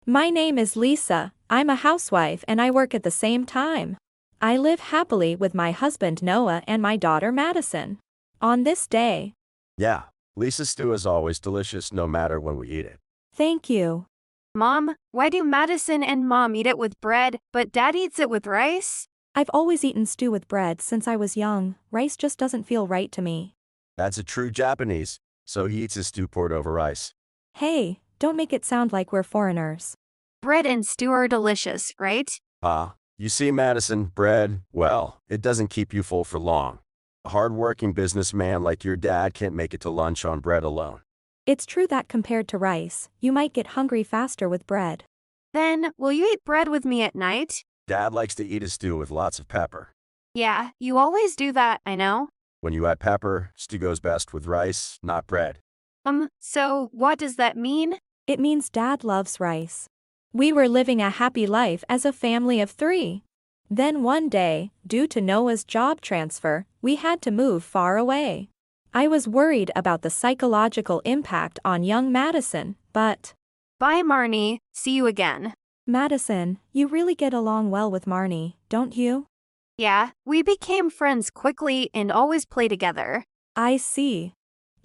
My name is Lisa, I'm a housewife and I work at the same time. I live happily with my husband Noah and my daughter Madison. On this day. Yeah, Lisa's stew is always delicious no matter when we eat it. Thank you. Mom, why do Madison and Mom eat it with bread, but Dad eats it with rice? I've always eaten stew with bread since I was young, rice just doesn't feel right to me. That's a true Japanese, so he eats his stew poured over rice. Hey, don't make it sound like we're foreigners. Bread and stew are delicious, right? You see, Madison, bread, well, it doesn't keep you full for long. A hard-working businessman like your dad can't make it to lunch on bread alone. It's true that compared to rice, you might get hungry faster with bread. Then, will you eat bread with me at night? Dad likes to eat his stew with lots of pepper. Yeah, you always do that, I know. When you add pepper, stew goes best with rice, not bread. So what does that mean? It means Dad loves rice. We were living a happy life as a family of 3. Then one day, due to Noah's job transfer, we had to move far away. I was worried about the psychological impact on young Madison, but... Bye, Marnie. See you again. Madison, you really get along well with Marne, don't you? Yeah, we became friends quickly and always play together. I see.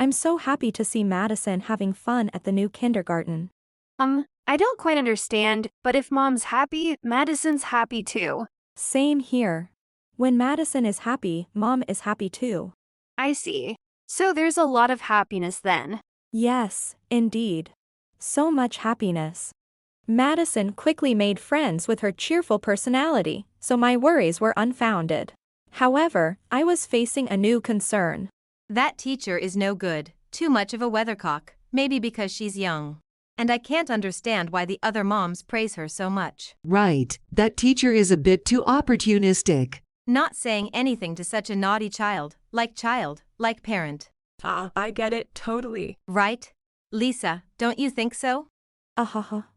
I'm so happy to see Madison having fun at the new kindergarten. I don't quite understand, but if Mom's happy, Madison's happy too. Same here. When Madison is happy, Mom is happy too. I see. So there's a lot of happiness then. Yes, indeed. So much happiness. Madison quickly made friends with her cheerful personality, so my worries were unfounded. However, I was facing a new concern. That teacher is no good, too much of a weathercock, maybe because she's young. And I can't understand why the other moms praise her so much. Right, that teacher is a bit too opportunistic. Not saying anything to such a naughty child, like parent. I get it, totally. Right? Lisa, don't you think so?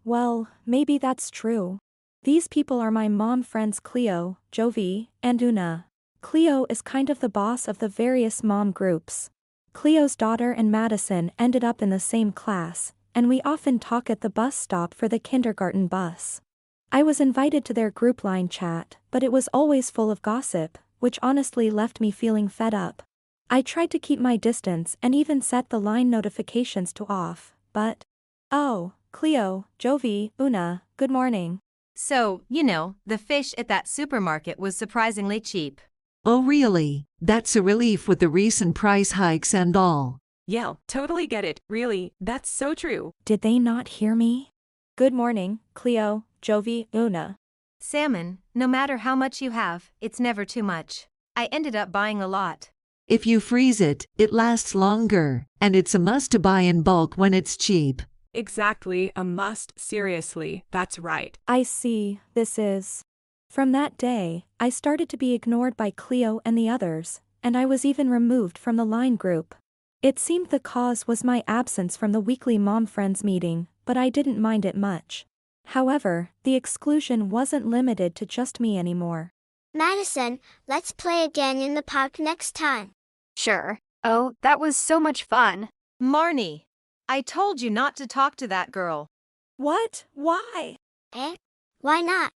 Well, maybe that's true. These people are my mom friends Cleo, Jovi, and Una. Cleo is kind of the boss of the various mom groups. Cleo's daughter and Madison ended up in the same class, and we often talk at the bus stop for the kindergarten bus. I was invited to their group line chat, but it was always full of gossip, which honestly left me feeling fed up. I tried to keep my distance and even set the line notifications to off, but... Oh, Cleo, Jovi, Una, good morning. So, the fish at that supermarket was surprisingly cheap. Oh really? That's a relief with the recent price hikes and all. Yeah, totally get it, really, that's so true. Did they not hear me? Good morning, Cleo, Jovi, Una. Salmon, no matter how much you have, it's never too much. I ended up buying a lot. If you freeze it, it lasts longer, and it's a must to buy in bulk when it's cheap. Exactly, a must, seriously, that's right. I see, this is... From that day, I started to be ignored by Cleo and the others, and I was even removed from the line group. It seemed the cause was my absence from the weekly Mom Friends meeting, but I didn't mind it much. However, the exclusion wasn't limited to just me anymore. Madison, let's play again in the park next time. Sure. Oh, that was so much fun. Marnie, I told you not to talk to that girl. What? Why? Why not?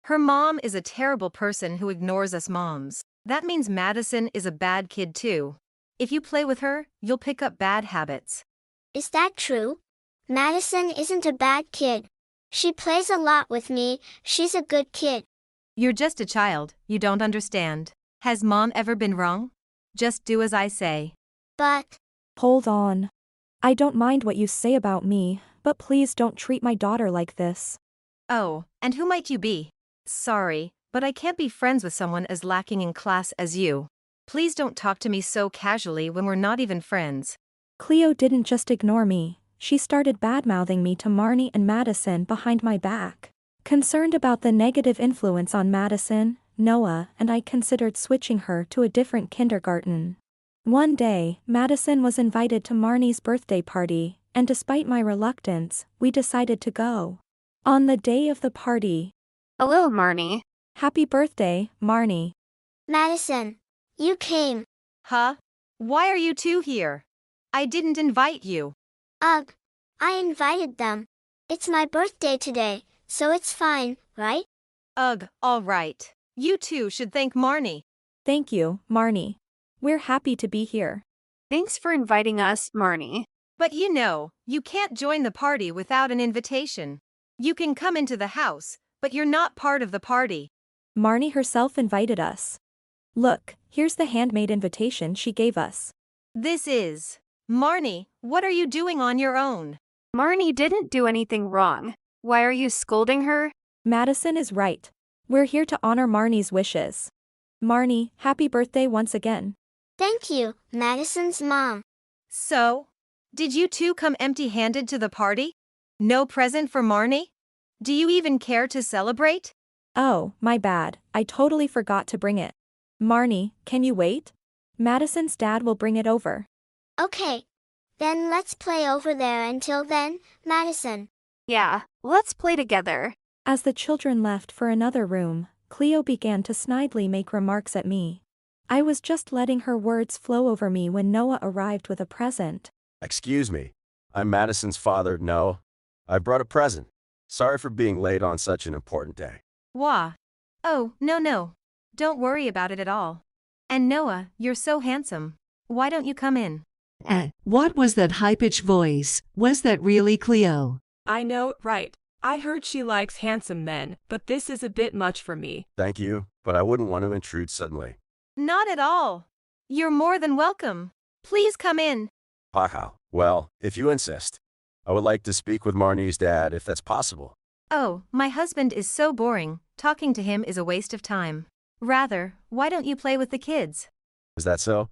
Her mom is a terrible person who ignores us moms. That means Madison is a bad kid too. If you play with her, you'll pick up bad habits. Is that true? Madison isn't a bad kid. She plays a lot with me, she's a good kid. You're just a child, you don't understand. Has Mom ever been wrong? Just do as I say. But... Hold on. I don't mind what you say about me, but please don't treat my daughter like this. Oh, and who might you be? Sorry, but I can't be friends with someone as lacking in class as you. Please don't talk to me so casually when we're not even friends. Cleo didn't just ignore me, she started badmouthing me to Marne and Madison behind my back. Concerned about the negative influence on Madison, Noah and I considered switching her to a different kindergarten. One day, Madison was invited to Marnie's birthday party, and despite my reluctance, we decided to go. On the day of the party... Hello, Marnie. Happy birthday, Marnie. Madison, you came. Huh? Why are you two here? I didn't invite you. Ugh. I invited them. It's my birthday today, so it's fine, right? Ugh, all right. You two should thank Marne. Thank you, Marnie. We're happy to be here. Thanks for inviting us, Marnie. But you can't join the party without an invitation. You can come into the house, but you're not part of the party. Marnie herself invited us. Look, here's the handmade invitation she gave us. This is... Marne, what are you doing on your own? Marnie didn't do anything wrong. Why are you scolding her? Madison is right. We're here to honor Marnie's wishes. Marnie, happy birthday once again. Thank you, Madison's mom. So, did you two come empty-handed to the party? No present for Marne? Do you even care to celebrate? Oh, my bad, I totally forgot to bring it. Marnie, can you wait? Madison's dad will bring it over. Okay. Then let's play over there until then, Madison. Yeah, let's play together. As the children left for another room, Cleo began to snidely make remarks at me. I was just letting her words flow over me when Noah arrived with a present. Excuse me. I'm Madison's father, Noah. I brought a present. Sorry for being late on such an important day. Wah. Oh, no. Don't worry about it at all. And Noah, you're so handsome. Why don't you come in? What was that high-pitched voice? Was that really Cleo? I know, right. I heard she likes handsome men, but this is a bit much for me. Thank you, but I wouldn't want to intrude suddenly. Not at all. You're more than welcome. Please come in. Haha. Well, if you insist. I would like to speak with Marnie's dad if that's possible. Oh, my husband is so boring. Talking to him is a waste of time. Rather, why don't you play with the kids? Is that so?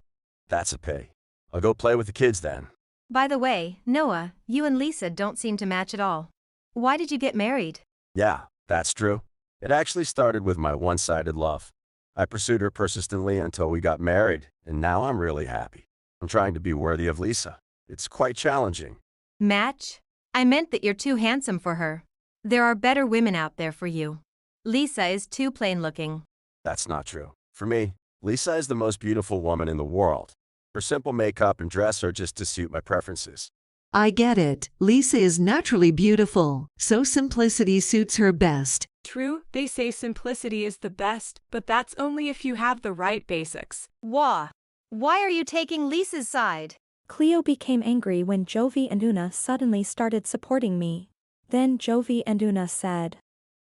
That's a pay. I'll go play with the kids then. By the way, Noah, you and Lisa don't seem to match at all. Why did you get married? Yeah, that's true. It actually started with my one-sided love. I pursued her persistently until we got married, and now I'm really happy. I'm trying to be worthy of Lisa. It's quite challenging. Match? I meant that you're too handsome for her. There are better women out there for you. Lisa is too plain-looking. That's not true. For me, Lisa is the most beautiful woman in the world. Her simple makeup and dress are just to suit my preferences. I get it. Lisa is naturally beautiful, so simplicity suits her best. True, they say simplicity is the best, but that's only if you have the right basics. Wah. Why are you taking Lisa's side? Cleo became angry when Jovi and Una suddenly started supporting me. Then Jovi and Una said,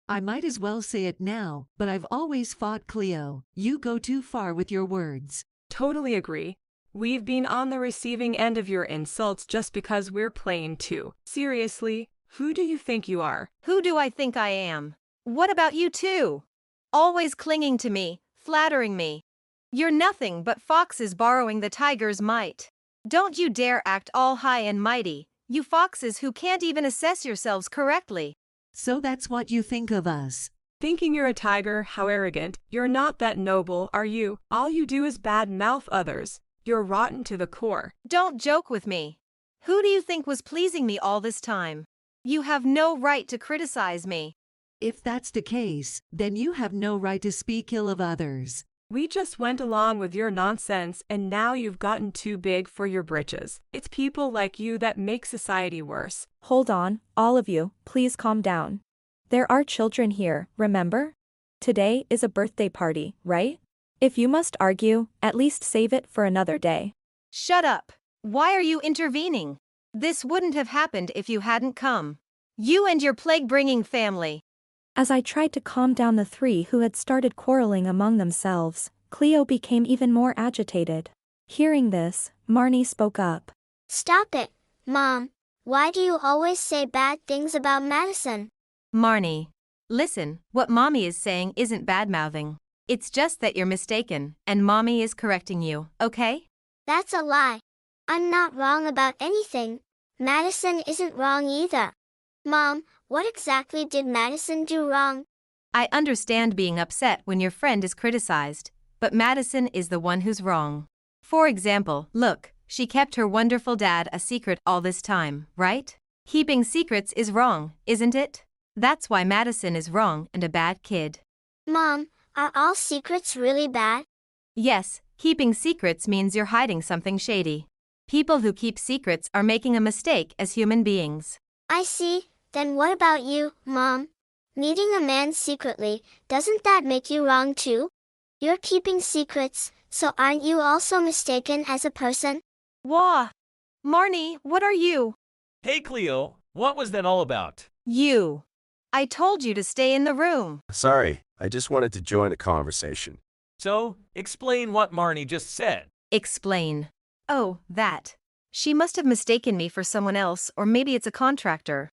I might as well say it now, but I've always fought Cleo. You go too far with your words. Totally agree. We've been on the receiving end of your insults just because we're playing too. Seriously, who do you think you are? Who do I think I am? What about you two? Always clinging to me, flattering me. You're nothing but foxes borrowing the tiger's might. Don't you dare act all high and mighty, you foxes who can't even assess yourselves correctly. So that's what you think of us. Thinking you're a tiger, how arrogant. You're not that noble, are you? All you do is bad-mouth others. You're rotten to the core. Don't joke with me. Who do you think was pleasing me all this time? You have no right to criticize me. If that's the case, then you have no right to speak ill of others. We just went along with your nonsense and now you've gotten too big for your britches. It's people like you that make society worse. Hold on, all of you, please calm down. There are children here, remember? Today is a birthday party, right? If you must argue, at least save it for another day. Shut up. Why are you intervening? This wouldn't have happened if you hadn't come. You and your plague-bringing family. As I tried to calm down the three who had started quarreling among themselves, Cleo became even more agitated. Hearing this, Marnie spoke up. Stop it, Mom. Why do you always say bad things about Madison? Marnie, listen, what Mommy is saying isn't bad-mouthing. It's just that you're mistaken, and Mommy is correcting you, okay? That's a lie. I'm not wrong about anything. Madison isn't wrong either. Mom, what exactly did Madison do wrong? I understand being upset when your friend is criticized, but Madison is the one who's wrong. For example, look, she kept her wonderful dad a secret all this time, right? Keeping secrets is wrong, isn't it? That's why Madison is wrong and a bad kid. Mom, are all secrets really bad? Yes, keeping secrets means you're hiding something shady. People who keep secrets are making a mistake as human beings. I see, Then what about you, Mom? Meeting a man secretly, doesn't that make you wrong too? You're keeping secrets, so aren't you also mistaken as a person? Wah! Marnie, what are you? Hey Cleo, what was that all about? You. I told you to stay in the room. Sorry, I just wanted to join the conversation. So, explain what Marnie just said. Explain. Oh, that. She must have mistaken me for someone else, or maybe it's a contractor.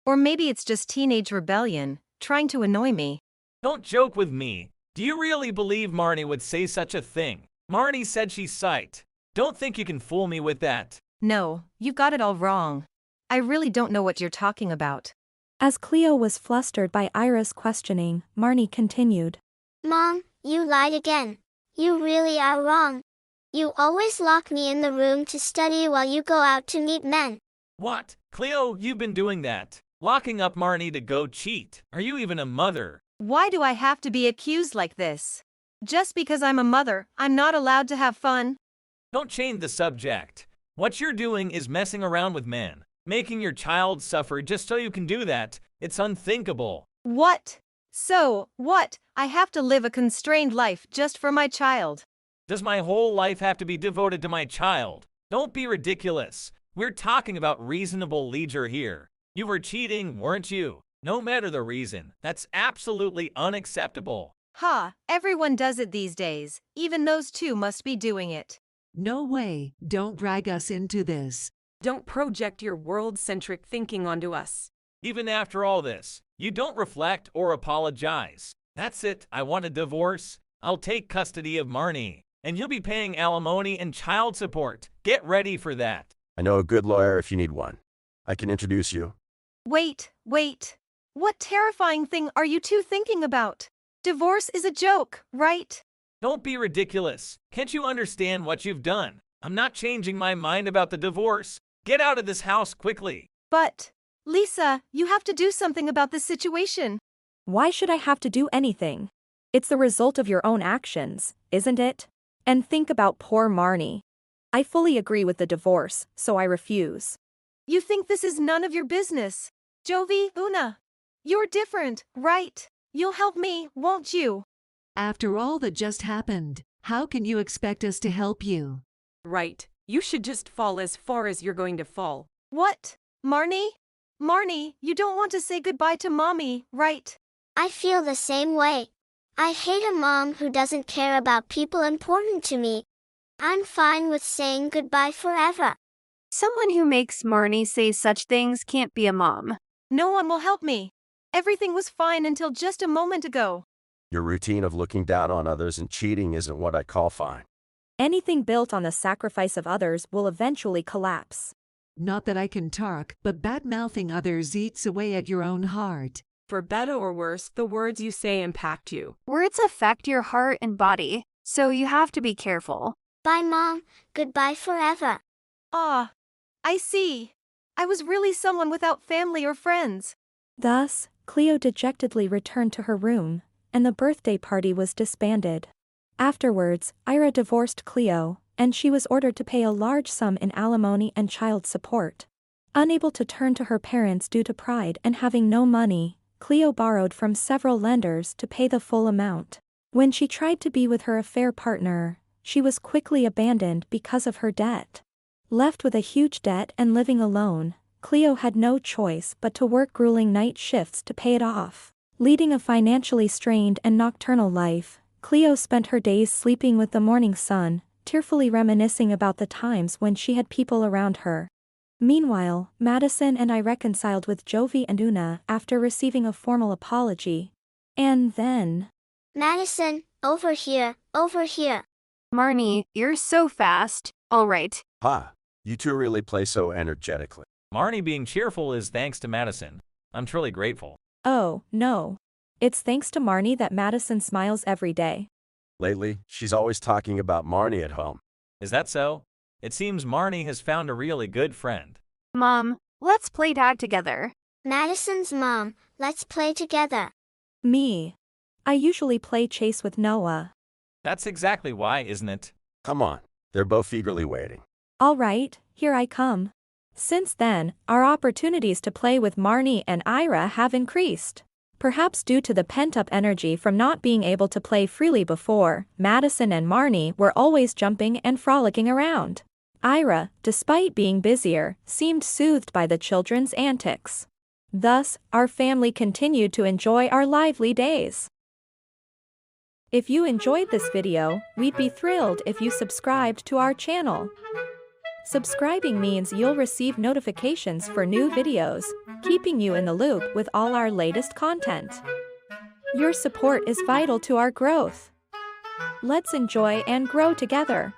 Or maybe it's just teenage rebellion, trying to annoy me. Don't joke with me. Do you really believe Marnie would say such a thing? Marnie said she's psyched. Don't think you can fool me with that. No, you got it all wrong. I really don't know what you're talking about. As Cleo was flustered by Ira's questioning, Marnie continued. Mom, you lied again. You really are wrong. You always lock me in the room to study while you go out to meet men. What? Cleo, you've been doing that. Locking up Marnie to go cheat. Are you even a mother? Why do I have to be accused like this? Just because I'm a mother, I'm not allowed to have fun? Don't change the subject. What you're doing is messing around with men. Making your child suffer just so you can do that. It's unthinkable. What? So, what? I have to live a constrained life just for my child. Does my whole life have to be devoted to my child? Don't be ridiculous. We're talking about reasonable leisure here. You were cheating, weren't you? No matter the reason, that's absolutely unacceptable. Ha, everyone does it these days. Even those two must be doing it. No way, don't drag us into this. Don't project your world-centric thinking onto us. Even after all this, you don't reflect or apologize. That's it, I want a divorce. I'll take custody of Marnie, and you'll be paying alimony and child support. Get ready for that. I know a good lawyer if you need one. I can introduce you. Wait. What terrifying thing are you two thinking about? Divorce is a joke, right? Don't be ridiculous. Can't you understand what you've done? I'm not changing my mind about the divorce. Get out of this house quickly. But, Lisa, you have to do something about this situation. Why should I have to do anything? It's the result of your own actions, isn't it? And think about poor Marnie. I fully agree with the divorce, so I refuse. You think this is none of your business? Jovi, Una, you're different, right? You'll help me, won't you? After all that just happened, how can you expect us to help you? Right. You should just fall as far as you're going to fall. What? Marnie? Marnie, you don't want to say goodbye to Mommy, right? I feel the same way. I hate a mom who doesn't care about people important to me. I'm fine with saying goodbye forever. Someone who makes Marnie say such things can't be a mom. No one will help me. Everything was fine until just a moment ago. Your routine of looking down on others and cheating isn't what I call fine. Anything built on the sacrifice of others will eventually collapse. Not that I can talk, but bad-mouthing others eats away at your own heart. For better or worse, the words you say impact you. Words affect your heart and body, so you have to be careful. Bye, Mom. Goodbye forever. Ah, I see. I was really someone without family or friends. Thus, Cleo dejectedly returned to her room, and the birthday party was disbanded. Afterwards, Ira divorced Cleo, and she was ordered to pay a large sum in alimony and child support. Unable to turn to her parents due to pride and having no money, Cleo borrowed from several lenders to pay the full amount. When she tried to be with her affair partner, she was quickly abandoned because of her debt. Left with a huge debt and living alone, Cleo had no choice but to work grueling night shifts to pay it off. Leading a financially strained and nocturnal life, Cleo spent her days sleeping with the morning sun, tearfully reminiscing about the times when she had people around her. Meanwhile, Madison and I reconciled with Jovi and Una after receiving a formal apology. And then... Madison, over here, over here. Marnie, you're so fast. All right. Ha! You two really play so energetically. Marnie being cheerful is thanks to Madison. I'm truly grateful. Oh, no. It's thanks to Marnie that Madison smiles every day. Lately, she's always talking about Marnie at home. Is that so? It seems Marnie has found a really good friend. Mom, let's play tag together. Madison's mom, let's play together. Me. I usually play chase with Noah. That's exactly why, isn't it? Come on. They're both eagerly waiting. All right, here I come. Since then, our opportunities to play with Marne and Ira have increased. Perhaps due to the pent-up energy from not being able to play freely before, Madison and Marne were always jumping and frolicking around. Ira, despite being busier, seemed soothed by the children's antics. Thus, our family continued to enjoy our lively days. If you enjoyed this video, we'd be thrilled if you subscribed to our channel. Subscribing means you'll receive notifications for new videos, keeping you in the loop with all our latest content. Your support is vital to our growth. Let's enjoy and grow together.